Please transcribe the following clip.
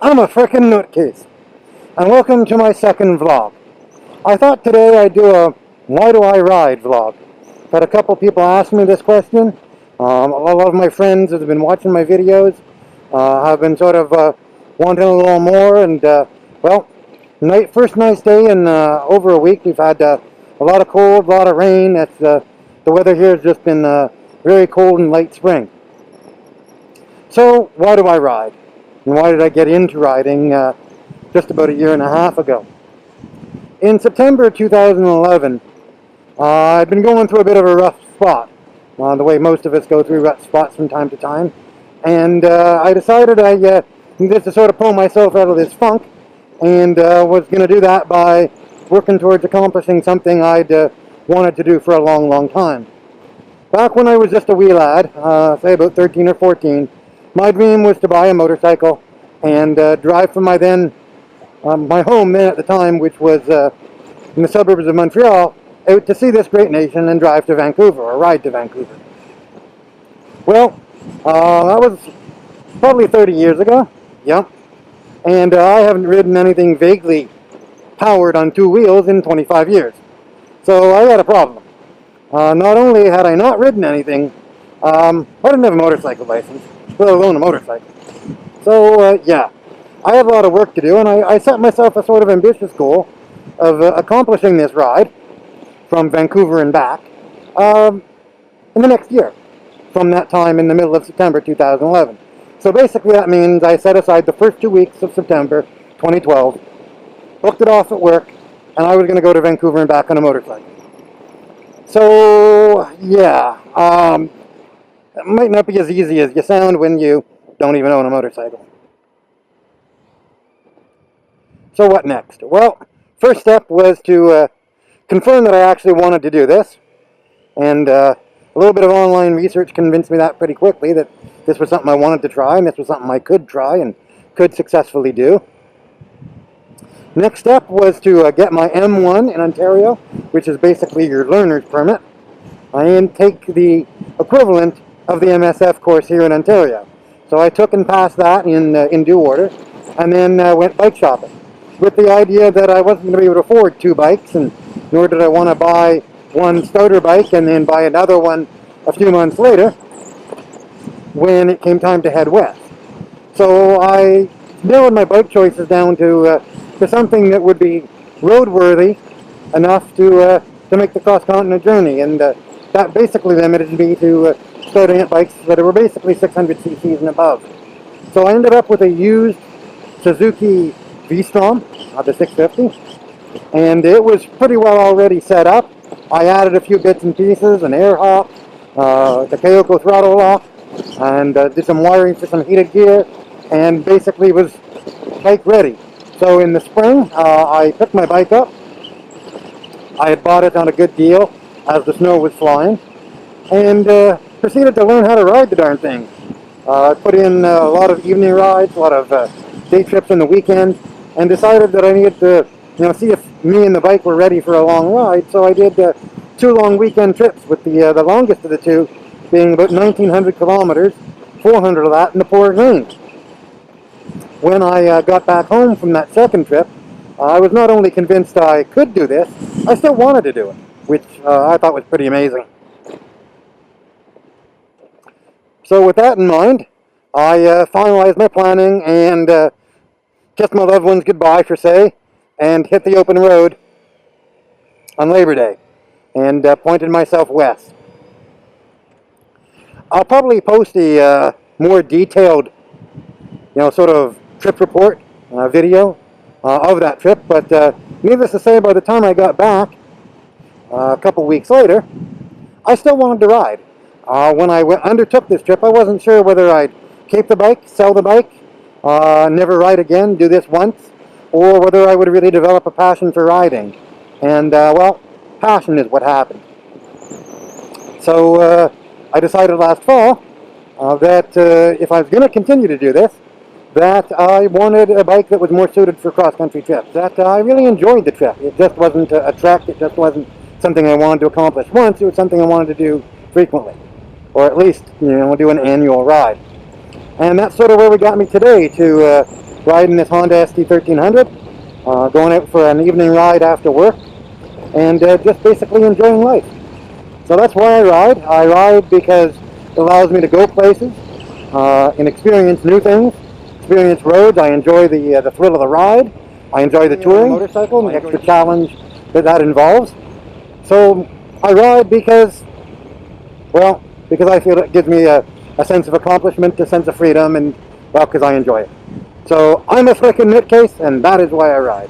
I'm a frickin' nutcase, and welcome to my second vlog. I thought today I'd do a why do I ride vlog. Had a couple people ask me this question. A lot of my friends that have been watching my videos have been sort of wanting a little more, and well, first nice day in over a week. We've had a lot of cold, a lot of rain. The weather here has just been very cold and late spring. So why do I ride? And why did I get into riding just about a year and a half ago? In September 2011, I'd been going through a bit of a rough spot, the way most of us go through rough spots from time to time. And I decided I needed to sort of pull myself out of this funk, and was going to do that by working towards accomplishing something I'd wanted to do for a long, long time. Back when I was just a wee lad, say about 13 or 14, my dream was to buy a motorcycle and drive from my home then at the time, which was in the suburbs of Montreal, out to see this great nation and drive to Vancouver, or ride to Vancouver. Well, that was probably 30 years ago, yeah, and I haven't ridden anything vaguely powered on two wheels in 25 years. So I had a problem. Not only had I not ridden anything, I didn't have a motorcycle license, let alone a motorcycle. So, yeah, I had a lot of work to do, and I set myself a sort of ambitious goal of accomplishing this ride from Vancouver and back in the next year, from that time in the middle of September 2011. So basically that means I set aside the first 2 weeks of September 2012, booked it off at work, and I was going to go to Vancouver and back on a motorcycle. So, yeah, it might not be as easy as you sound when you don't even own a motorcycle. So what next? Well, first step was to confirm that I actually wanted to do this, and a little bit of online research convinced me that pretty quickly, that this was something I wanted to try, and this was something I could try and could successfully do. Next step was to get my M1 in Ontario, which is basically your learner's permit, and take the equivalent of the MSF course here in Ontario. So I took and passed that in due order, and then went bike shopping, with the idea that I wasn't going to be able to afford two bikes, and nor did I want to buy one starter bike and then buy another one a few months later when it came time to head west. So I narrowed my bike choices down to something that would be roadworthy enough to make the cross-continent journey, and that basically limited me to starting at bikes that were basically 600 cc's and above. So I ended up with a used Suzuki V-Strom, the 650, and it was pretty well already set up. I added a few bits and pieces, an air hop, the Kayoko throttle lock, and did some wiring for some heated gear, and basically was bike ready. So in the spring, I picked my bike up. I had bought it on a good deal as the snow was flying, and proceeded to learn how to ride the darn thing. I put in a lot of evening rides, a lot of day trips on the weekend, and decided that I needed to see if me and the bike were ready for a long ride. So I did 2 long weekend trips, with the longest of the two being about 1,900 kilometers, 400 of that in the pouring rain. When I got back home from that second trip, I was not only convinced I could do this, I still wanted to do it, which I thought was pretty amazing. So with that in mind, I finalized my planning and kissed my loved ones goodbye, for say, and hit the open road on Labor Day, and pointed myself west. I'll probably post a more detailed, sort of trip report video of that trip, but needless to say, by the time I got back a couple weeks later, I still wanted to ride. When I undertook this trip, I wasn't sure whether I'd keep the bike, sell the bike, never ride again, do this once, or whether I would really develop a passion for riding. And, well, passion is what happened. So I decided last fall that if I was going to continue to do this, that I wanted a bike that was more suited for cross-country trips. That I really enjoyed the trip. It just wasn't a trek, it just wasn't something I wanted to accomplish once, it was something I wanted to do frequently. Or at least, do an annual ride. And that's sort of where we got me today, to riding this Honda ST1300, going out for an evening ride after work, and just basically enjoying life. So that's why I ride. I ride because it allows me to go places and experience new things, experience roads. I enjoy the thrill of the ride. I enjoy the touring motorcycle and the extra challenge that involves. So I ride because, well, because I feel it gives me a sense of accomplishment, a sense of freedom, and, well, because I enjoy it. So I'm a frickin' nutcase, and that is why I ride.